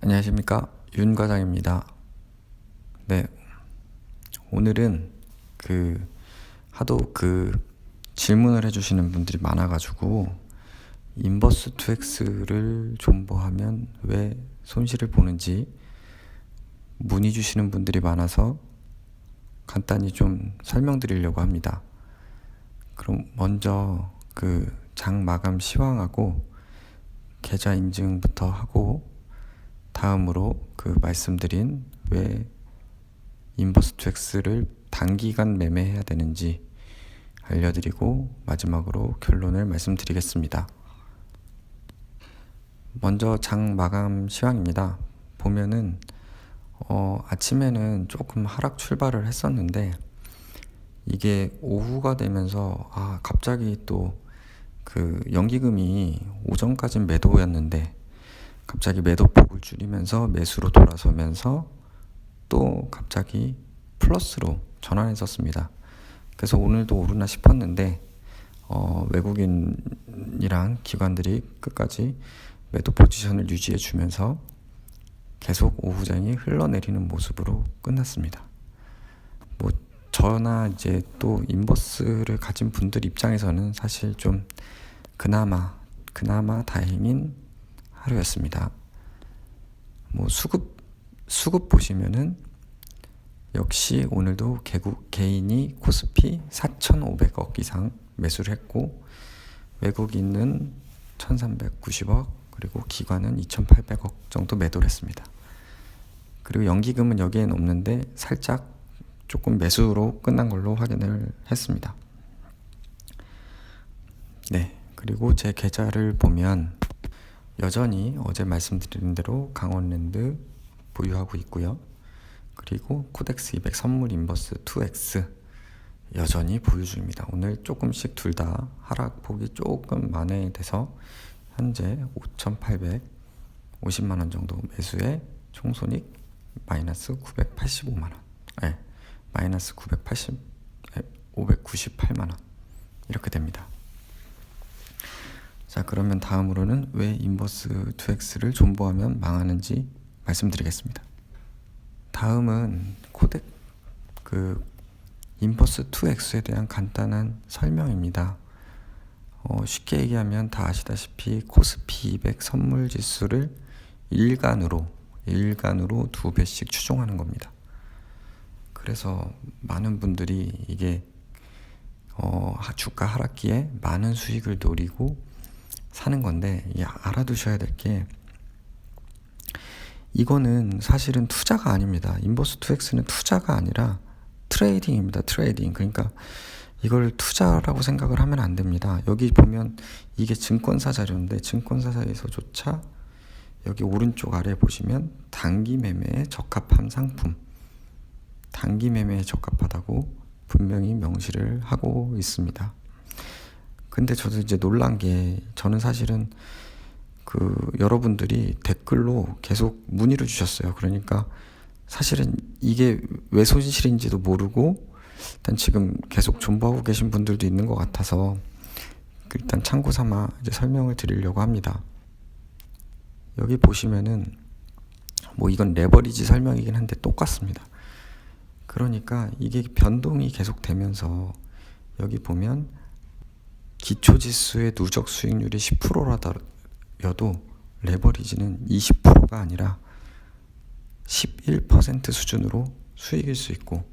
안녕하십니까, 윤 과장입니다. 네, 오늘은 하도 질문을 해주시는 분들이 많아가지고 인버스 2X를 존버하면 왜 손실을 보는지 문의 주시는 분들이 많아서 간단히 좀 설명드리려고 합니다. 그럼 먼저 장 마감 시황하고 계좌 인증부터 하고 다음으로 말씀드린 왜 인버스 2X를 단기간 매매해야 되는지 알려드리고 마지막으로 결론을 말씀드리겠습니다. 먼저 장 마감 시황입니다. 보면은 아침에는 조금 하락 출발을 했었는데 이게 오후가 되면서 갑자기 또 연기금이 오전까진 매도였는데 갑자기 매도폭을 줄이면서 매수로 돌아서면서 또 갑자기 플러스로 전환했었습니다. 그래서 오늘도 오르나 싶었는데 외국인이랑 기관들이 끝까지 매도 포지션을 유지해 주면서 계속 오후장이 흘러내리는 모습으로 끝났습니다. 저나 이제 또 인버스를 가진 분들 입장에서는 사실 좀 그나마 다행인 하루였습니다. 수급 보시면은 역시 오늘도 개인이 코스피 4,500억 이상 매수를 했고 외국인은 1,390억 그리고 기관은 2,800억 정도 매도를 했습니다. 그리고 연기금은 여기엔 없는데 살짝 조금 매수로 끝난 걸로 확인을 했습니다. 네, 그리고 제 계좌를 보면 여전히 어제 말씀드린 대로 강원랜드 보유하고 있고요. 그리고 코덱스 200 선물 인버스 2X 여전히 보유 중입니다. 오늘 조금씩 둘 다 하락폭이 조금 만회돼서 현재 5,850만 원 정도 매수에 총손익 마이너스 985만 원. 네, 마이너스 598만 원 이렇게 됩니다. 자, 그러면 다음으로는 왜 인버스 2X를 존버하면 망하는지 말씀드리겠습니다. 다음은 인버스 2X에 대한 간단한 설명입니다. 쉽게 얘기하면 다 아시다시피 코스피 200 선물 지수를 일간으로 2배씩 추종하는 겁니다. 그래서 많은 분들이 이게 주가 하락기에 많은 수익을 노리고 사는 건데 알아두셔야 될 게 이거는 사실은 투자가 아닙니다. 인버스 2X는 투자가 아니라 트레이딩입니다. 트레이딩. 그러니까 이걸 투자라고 생각을 하면 안 됩니다. 여기 보면 이게 증권사 자료인데 증권사에서조차 여기 오른쪽 아래 보시면 단기 매매에 적합한 상품, 단기 매매에 적합하다고 분명히 명시를 하고 있습니다. 근데 저도 이제 놀란 게 저는 사실은 여러분들이 댓글로 계속 문의를 주셨어요. 그러니까 사실은 이게 왜 손실인지도 모르고 일단 지금 계속 존버하고 계신 분들도 있는 것 같아서 일단 참고 삼아 이제 설명을 드리려고 합니다. 여기 보시면은 이건 레버리지 설명이긴 한데 똑같습니다. 그러니까 이게 변동이 계속 되면서 여기 보면 기초지수의 누적 수익률이 10%라도 레버리지는 20%가 아니라 11% 수준으로 수익일 수 있고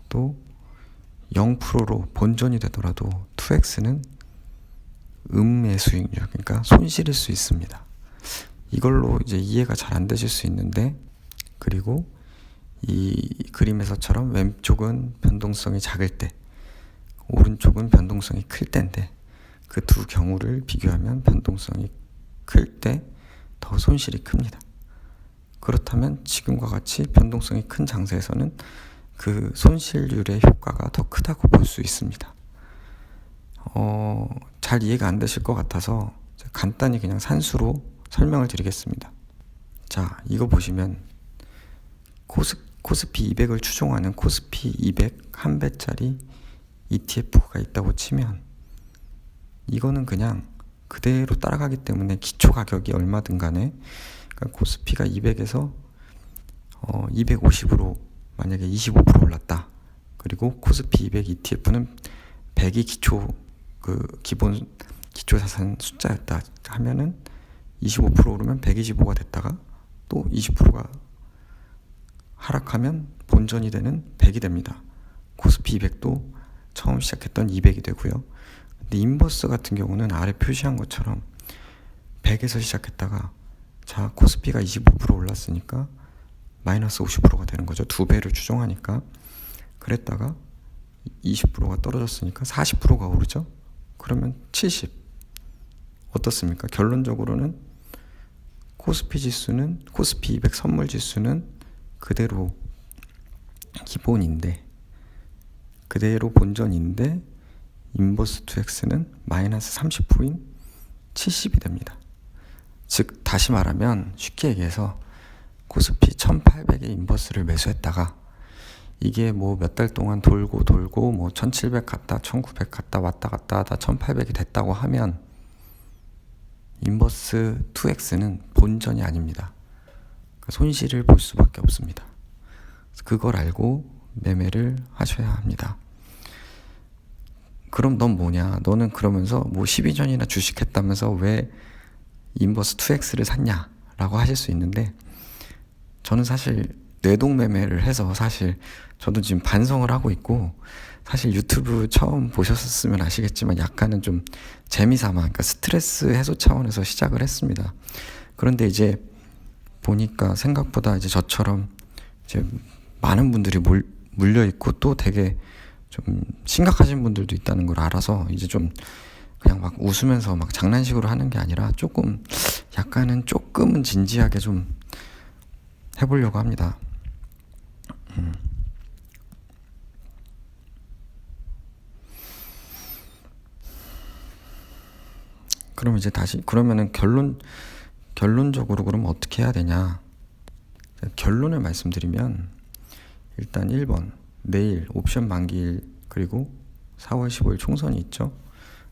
또 0%로 본전이 되더라도 2X는 음의 수익률, 그러니까 손실일 수 있습니다. 이걸로 이제 이해가 잘 안 되실 수 있는데, 그리고 이 그림에서처럼 왼쪽은 변동성이 작을 때 오른쪽은 변동성이 클 때인데 그 두 경우를 비교하면 변동성이 클 때 더 손실이 큽니다. 그렇다면 지금과 같이 변동성이 큰 장세에서는 그 손실률의 효과가 더 크다고 볼 수 있습니다. 잘 이해가 안 되실 것 같아서 간단히 그냥 산수로 설명을 드리겠습니다. 자, 이거 보시면 코스피 200을 추종하는 코스피 200 한 배짜리 ETF가 있다고 치면 이거는 그냥 그대로 따라가기 때문에 기초 가격이 얼마든 간에, 그러니까 코스피가 200에서 250으로 만약에 25% 올랐다. 그리고 코스피 200 ETF는 100이 기본 기초자산 숫자였다 하면은 25% 오르면 125가 됐다가 또 20%가 하락하면 본전이 되는 100이 됩니다. 코스피 200도 처음 시작했던 200이 되고요. 근데 인버스 같은 경우는 아래 표시한 것처럼 100에서 시작했다가 자 코스피가 25% 올랐으니까 마이너스 50%가 되는 거죠. 2배를 추정하니까. 그랬다가 20%가 떨어졌으니까 40%가 오르죠. 그러면 70. 어떻습니까? 결론적으로는 코스피 200 선물 지수는 그대로 기본인데, 그대로 본전인데 인버스 2X는 마이너스 30%인 70이 됩니다. 즉 다시 말하면 쉽게 얘기해서 코스피 1800에 인버스를 매수했다가 이게 뭐 몇 달 동안 돌고 뭐 1700 갔다 1900 갔다 왔다 갔다 하다 1800이 됐다고 하면 인버스 2X는 본전이 아닙니다. 손실을 볼 수밖에 없습니다. 그걸 알고 매매를 하셔야 합니다. 그럼 넌 뭐냐? 너는 그러면서 뭐 12년이나 주식했다면서 왜 인버스 2X를 샀냐? 라고 하실 수 있는데, 저는 사실 뇌동 매매를 해서 사실 저도 지금 반성을 하고 있고, 사실 유튜브 처음 보셨으면 아시겠지만 약간은 좀 재미삼아, 그러니까 스트레스 해소 차원에서 시작을 했습니다. 그런데 이제 보니까 생각보다 이제 저처럼 이제 많은 분들이 물려 있고 또 되게 좀 심각하신 분들도 있다는 걸 알아서 이제 좀 그냥 막 웃으면서 막 장난식으로 하는 게 아니라 조금은 진지하게 좀 해보려고 합니다. 그럼 이제 다시 그러면은 결론적으로 그럼 어떻게 해야 되냐? 결론을 말씀드리면 일단 1번 내일 옵션 만기일 그리고 4월 15일 총선이 있죠.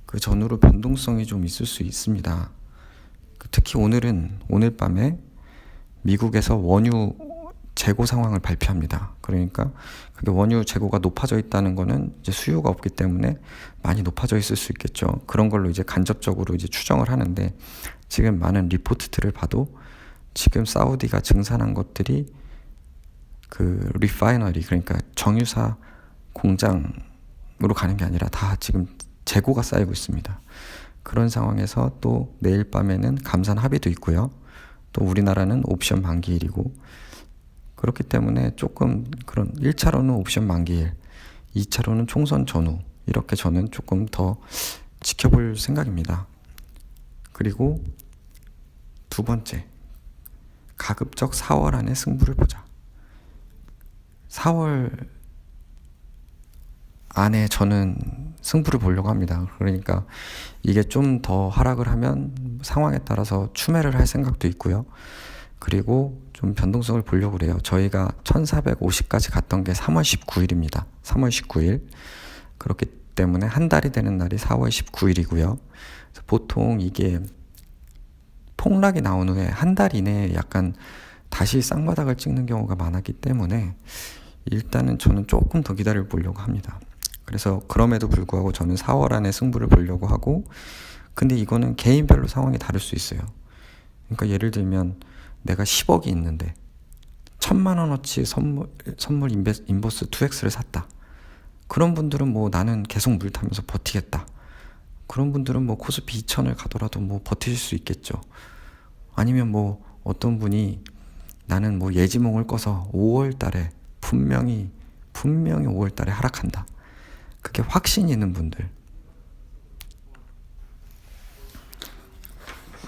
그 전후로 변동성이 좀 있을 수 있습니다. 특히 오늘 밤에 미국에서 원유 재고 상황을 발표합니다. 그러니까 그게 원유 재고가 높아져 있다는 거는 이제 수요가 없기 때문에 많이 높아져 있을 수 있겠죠. 그런 걸로 이제 간접적으로 이제 추정을 하는데, 지금 많은 리포트들을 봐도 지금 사우디가 증산한 것들이 그 리파이너리, 그러니까 정유사 공장으로 가는 게 아니라 다 지금 재고가 쌓이고 있습니다. 그런 상황에서 또 내일 밤에는 감산 합의도 있고요. 또 우리나라는 옵션 만기일이고, 그렇기 때문에 조금 그런 1차로는 옵션 만기일, 2차로는 총선 전후, 이렇게 저는 조금 더 지켜볼 생각입니다. 그리고 두 번째, 가급적 4월 안에 승부를 보자. 4월 안에 저는 승부를 보려고 합니다. 그러니까 이게 좀 더 하락을 하면 상황에 따라서 추매를 할 생각도 있고요. 그리고 좀 변동성을 보려고 그래요. 저희가 1450까지 갔던 게 3월 19일입니다. 3월 19일. 그렇기 때문에 한 달이 되는 날이 4월 19일이고요. 보통 이게 폭락이 나온 후에 한 달 이내에 약간 다시 쌍바닥을 찍는 경우가 많았기 때문에 일단은 저는 조금 더 기다려 보려고 합니다. 그래서 그럼에도 불구하고 저는 4월 안에 승부를 보려고 하고, 근데 이거는 개인별로 상황이 다를 수 있어요. 그러니까 예를 들면 내가 10억이 있는데 1000만 원어치 선물 인버스 2X를 샀다. 그런 분들은 뭐 나는 계속 물 타면서 버티겠다. 그런 분들은 뭐 코스피 2000을 가더라도 뭐 버티실 수 있겠죠. 아니면 뭐 어떤 분이 나는 뭐 예지몽을 꺼서 5월 달에 분명히 5월 달에 하락한다. 그게 확신이 있는 분들.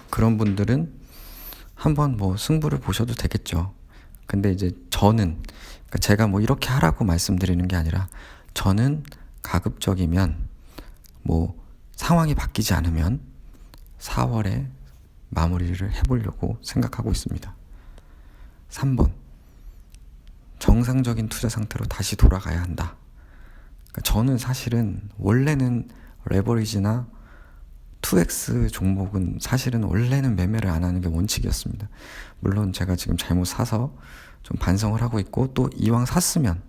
그런 분들은 한번 뭐 승부를 보셔도 되겠죠. 근데 이제 저는, 그러니까 제가 뭐 이렇게 하라고 말씀드리는 게 아니라, 저는 가급적이면 뭐 상황이 바뀌지 않으면 4월에 마무리를 해보려고 생각하고 있습니다. 3번, 정상적인 투자 상태로 다시 돌아가야 한다. 그러니까 저는 사실은 원래는 레버리지나 2X 종목은 사실은 원래는 매매를 안 하는 게 원칙이었습니다. 물론 제가 지금 잘못 사서 좀 반성을 하고 있고, 또 이왕 샀으면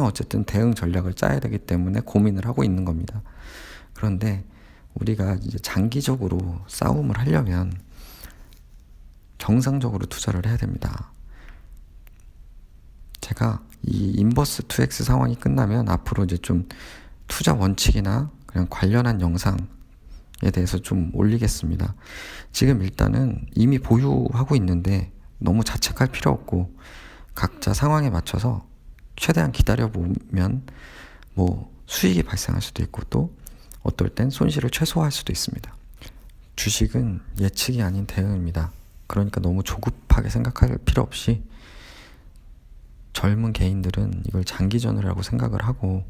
어쨌든 대응 전략을 짜야 되기 때문에 고민을 하고 있는 겁니다. 그런데 우리가 이제 장기적으로 싸움을 하려면 정상적으로 투자를 해야 됩니다. 제가 이 인버스 2X 상황이 끝나면 앞으로 이제 좀 투자 원칙이나 그냥 관련한 영상에 대해서 좀 올리겠습니다. 지금 일단은 이미 보유하고 있는데 너무 자책할 필요 없고, 각자 상황에 맞춰서 최대한 기다려보면 뭐 수익이 발생할 수도 있고, 또 어떨 땐 손실을 최소화할 수도 있습니다. 주식은 예측이 아닌 대응입니다. 그러니까 너무 조급하게 생각할 필요 없이 젊은 개인들은 이걸 장기전이라고 생각을 하고,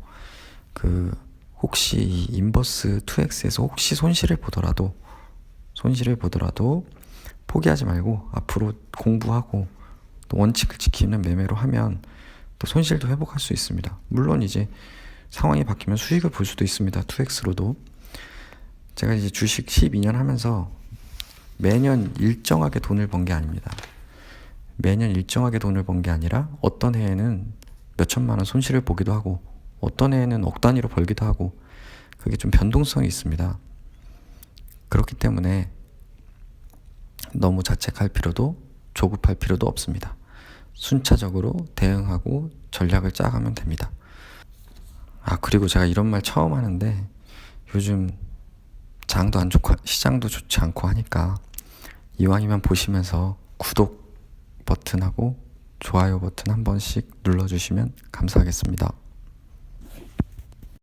혹시 이 인버스 2X에서 혹시 손실을 보더라도 포기하지 말고 앞으로 공부하고 또 원칙을 지키는 매매로 하면 또 손실도 회복할 수 있습니다. 물론 이제 상황이 바뀌면 수익을 볼 수도 있습니다. 2X로도. 제가 이제 주식 12년 하면서 매년 일정하게 돈을 번 게 아닙니다. 매년 일정하게 돈을 번 게 아니라 어떤 해에는 몇 천만 원 손실을 보기도 하고, 어떤 해에는 억 단위로 벌기도 하고, 그게 좀 변동성이 있습니다. 그렇기 때문에 너무 자책할 필요도 조급할 필요도 없습니다. 순차적으로 대응하고 전략을 짜가면 됩니다. 그리고 제가 이런 말 처음 하는데, 요즘 장도 안 좋고 시장도 좋지 않고 하니까 이왕이면 보시면서 구독 버튼하고 좋아요 버튼 한 번씩 눌러주시면 감사하겠습니다.